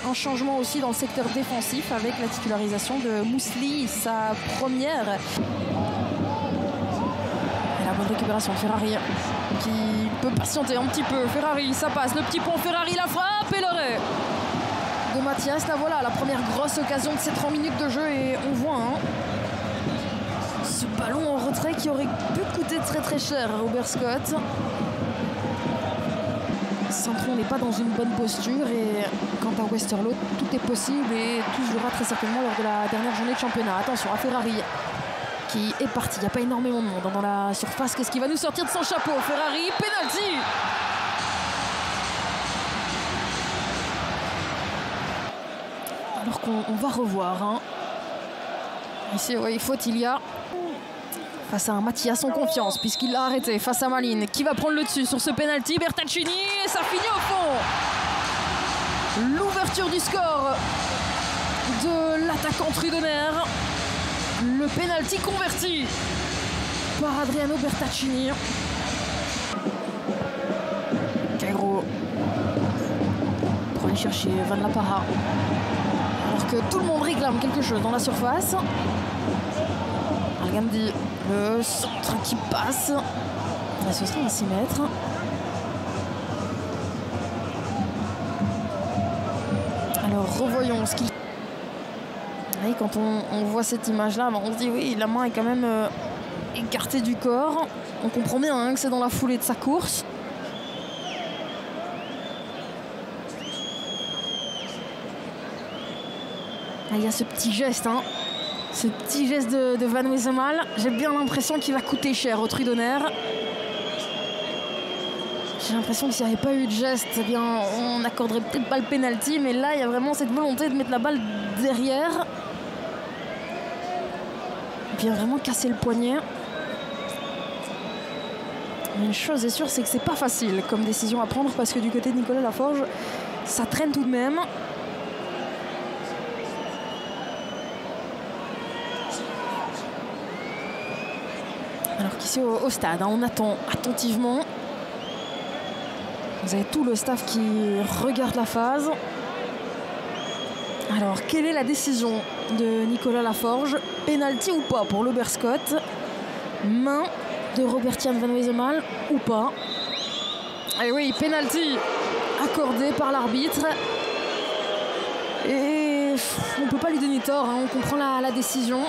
Un changement aussi dans le secteur défensif avec la titularisation de Mousli, sa première. Et la bonne récupération de Ferrari qui peut patienter un petit peu. Ferrari, ça passe, le petit pont, Ferrari, la frappe et l'arrêt de Mathias. Là voilà, la première grosse occasion de ces 30 minutes de jeu et on voit ce ballon en retrait qui aurait pu coûter très très cher à Robert Scott. Saint-Tron n'est pas dans une bonne posture et quant à Westerlo, tout est possible et tout se jouera très certainement lors de la dernière journée de championnat. Attention à Ferrari qui est parti, il n'y a pas énormément de monde dans la surface. Qu'est-ce qui va nous sortir de son chapeau? Ferrari, penalty. Alors qu'on va revoir. Ici, oui, faute il y a. Face à un Mathias en confiance, puisqu'il l'a arrêté face à Malines, qui va prendre le dessus sur ce penalty. Bertaccini, et ça finit au fond. L'ouverture du score de l'attaquant Trudener. Le penalty converti par Adriano Bertaccini. Cairo pour aller chercher Van La Parra. Alors que tout le monde réclame quelque chose dans la surface. Algandi, le centre qui passe. Là, ce sera à 6 mètres. Alors revoyons ce qu'il. Oui, quand on voit cette image-là, on se dit oui, la main est quand même écartée du corps. On comprend bien que c'est dans la foulée de sa course. Là, il y a ce petit geste, ce petit geste de Van Wesemal. J'ai bien l'impression qu'il va coûter cher au Trudener. J'ai l'impression que s'il n'y avait pas eu de geste, eh bien, on n'accorderait peut-être pas le penalty. Mais là, il y a vraiment cette volonté de mettre la balle derrière. Il vient vraiment casser le poignet. Mais une chose est sûre, c'est que c'est pas facile comme décision à prendre parce que du côté de Nicolas Laforge, ça traîne tout de même. Alors qu'ici au stade, on attend attentivement. Vous avez tout le staff qui regarde la phase. Alors, quelle est la décision de Nicolas Laforge? Penalty ou pas pour Robert Scott? Main de Robert-Jan Van Wesemal ou pas? Et oui, penalty accordé par l'arbitre. Et on ne peut pas lui donner tort, on comprend la décision.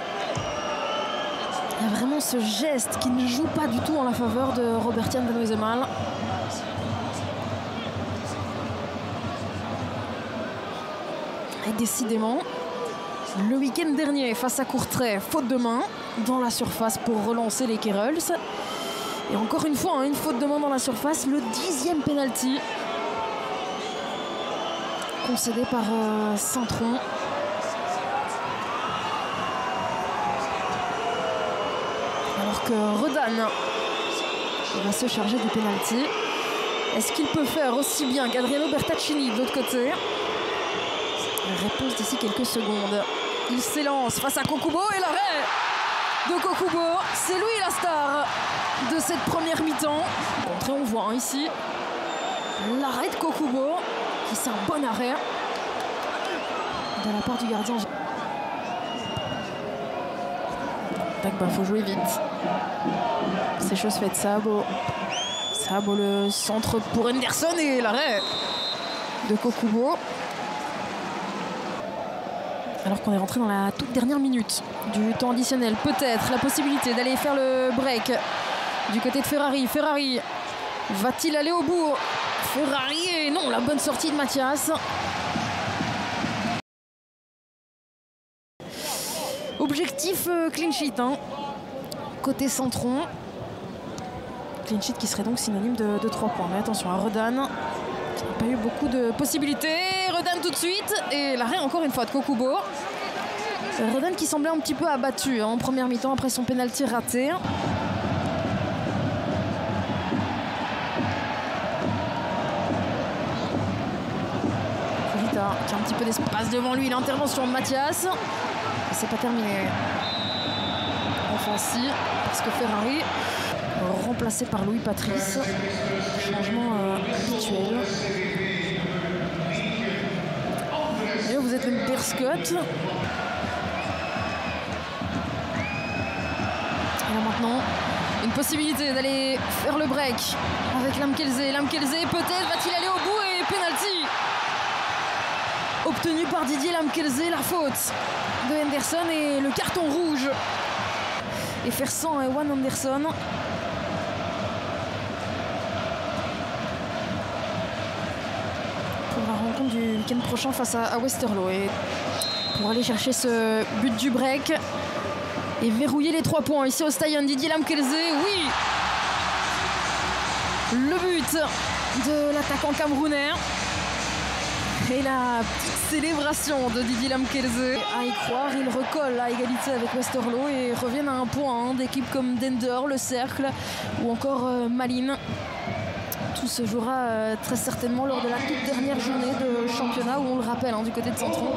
Il y a vraiment ce geste qui ne joue pas du tout en la faveur de Robert-Jan Van Wesemal. Et décidément, le week-end dernier, face à Courtrai, faute de main dans la surface pour relancer les Kerels. Et encore une fois, une faute de main dans la surface, le 10e penalty concédé par Saint-Tron. Alors que Redan va se charger du penalty. Est-ce qu'il peut faire aussi bien qu'Adriano Bertaccini de l'autre côté? Réponse d'ici quelques secondes. Il s'élance face à Kokubo et l'arrêt de Kokubo. C'est lui la star de cette première mi-temps. Et on voit ici l'arrêt de Kokubo. C'est un bon arrêt de la part du gardien. Dagba, faut jouer vite. C'est chose faite. Sabo, le centre pour Henderson et l'arrêt de Kokubo. Alors qu'on est rentré dans la toute dernière minute du temps additionnel. Peut-être la possibilité d'aller faire le break du côté de Ferrari. Ferrari va-t-il aller au bout? Ferrari et non, la bonne sortie de Mathias. Objectif clean sheet côté Saint-Tron. Clean sheet qui serait donc synonyme de 3 points. Mais attention à Redan. Il n'y a pas eu beaucoup de possibilités. Redan tout de suite. Et l'arrêt encore une fois de Kokubo. Redan qui semblait un petit peu abattu en première mi-temps après son pénalty raté. Vita qui a un petit peu d'espace devant lui. L'intervention de Mathias. Et c'est pas terminé. Offensi parce que Ferrari remplacé par Louis Patrice. Changement habituel. Scott. Et là maintenant, une possibilité d'aller faire le break avec Lamkelze. Lamkelze peut-être va-t-il aller au bout et penalty obtenu par Didier Lamkelze, la faute de Henderson et le carton rouge. Et Fersan et Juan Anderson. Pour la rencontre du week-end prochain face à Westerlo. Et pour aller chercher ce but du break et verrouiller les 3 points ici au Stadion. Didier Lamkelze, oui, le but de l'attaquant camerounais et la petite célébration de Didier Lamkelze. À y croire, il recolle à égalité avec Westerlo et reviennent à un point d'équipes comme Dender, le Cercle ou encore Malines. Tout se jouera très certainement lors de la toute dernière journée de championnat où on le rappelle du côté de Centron.